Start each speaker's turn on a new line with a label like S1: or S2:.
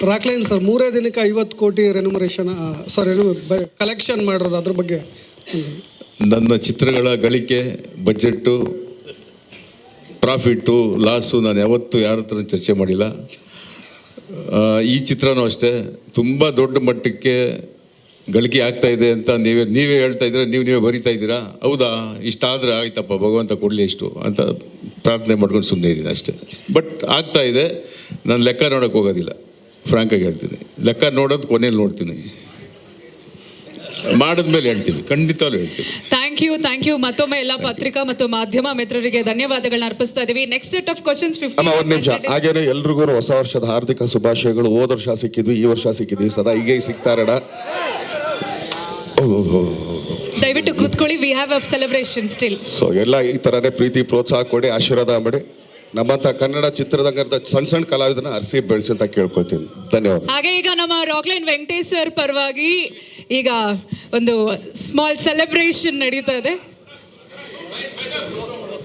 S1: Rockline sir 3 ದಿನಕ್ಕೆ 50 ಕೋಟಿ remuneration collection ಮಾಡಿರೋದು, ಅದ್ರ ಬಗ್ಗೆ.
S2: ನನ್ನ ಚಿತ್ರಗಳ ಗಳಿಕೆ, ಬಜೆಟ್ಟು, ಪ್ರಾಫಿಟ್ಟು, ಲಾಸು ನಾನು ಯಾವತ್ತೂ ಯಾರ ಹತ್ರ ಚರ್ಚೆ ಮಾಡಿಲ್ಲ. ಈ ಚಿತ್ರನೂ ಅಷ್ಟೇ ತುಂಬ ದೊಡ್ಡ ಮಟ್ಟಕ್ಕೆ ಗಳಿಕೆ ಆಗ್ತಾ ಇದೆ ಅಂತ ನೀವೇ ಹೇಳ್ತಾ ಇದ್ದೀರಾ, ನೀವೇ ಬರಿತಾ ಇದ್ದೀರಾ. ಹೌದಾ, ಇಷ್ಟಾದರೆ ಆಯ್ತಪ್ಪ, ಭಗವಂತ ಕೊಡಲಿ ಇಷ್ಟು ಅಂತ ಪ್ರಾರ್ಥನೆ ಮಾಡ್ಕೊಂಡು ಸುಮ್ಮನೆ ಇದ್ದೀನಿ ಅಷ್ಟೇ. ಬಟ್ ಆಗ್ತಾ ಇದೆ. ನಾನು ಲೆಕ್ಕ ನೋಡೋಕ್ಕೆ ಹೋಗೋದಿಲ್ಲ, ಫ್ರಾಂಕಾಗಿ ಹೇಳ್ತೀನಿ. ಲೆಕ್ಕ ನೋಡೋದು ಕೊನೆಯಲ್ಲಿ ನೋಡ್ತೀನಿ, ಮಾಡಿದ್ಮೇಲೆ ಹೇಳ್ತೀನಿ, ಖಂಡಿತವಾಗ್ಲೂ ಹೇಳ್ತೀನಿ.
S3: Thank you. ಮತ್ತೊಮ್ಮೆ ಎಲ್ಲ ಪತ್ರಿಕಾ ಮತ್ತು ಮಾಧ್ಯಮ ಮಿತ್ರರಿಗೆ ಧನ್ಯವಾದಗಳನ್ನ ಅರ್ಪಿಸ್ತಾ ಇದೀವಿ. ನೆಕ್ಸ್ಟ್ ಸೆಟ್ ಆಫ್ ಕ್ವಶನ್ಸ್ 15
S4: ಒಂದು ನಿಮಿಷ. ಹಾಗೇನೆ ಎಲ್ರಿಗೂ ಹೊಸ ವರ್ಷದ ಹಾರ್ದಿಕ ಶುಭಾಶಯಗಳು. ಹೋದ ವರ್ಷ ಸಿಕ್ಕಿದ್ವಿ, ಈ ವರ್ಷ ಸಿಕ್ಕಿದ್ವಿ, ಸದಾ ಹೀಗೆ ಸಿಗ್ತಾರಣ.
S3: ದಯವಿಟ್ಟು ಕೂತ್ಕೊಳ್ಳಿ. We have a celebration still.
S4: So ಎಲ್ಲ ಈ ಥರನೇ ಪ್ರೀತಿ ಪ್ರೋತ್ಸಾಹ ಕೊಡಿ, ಆಶೀರ್ವಾದ ಮಾಡಿ. ನಮ್ಮಂಥ ಕನ್ನಡ ಚಿತ್ರರಂಗದ ಸಣ್ಣ ಕಲಾವಿದನ ಅರಸಿ ಬೆಳೆಸಿ ಅಂತ ಕೇಳ್ಕೊಳ್ತೀನಿ. ಧನ್ಯವಾದ.
S3: ಹಾಗೆ ಈಗ ನಮ್ಮ ರಾಕ್ಲೈನ್ ವೆಂಕಟೇಶ್ ಸರ್ ಪರವಾಗಿ ಈಗ ಒಂದು ಸ್ಮಾಲ್ ಸೆಲೆಬ್ರೇಷನ್ ನಡೀತಾ ಇದೆ.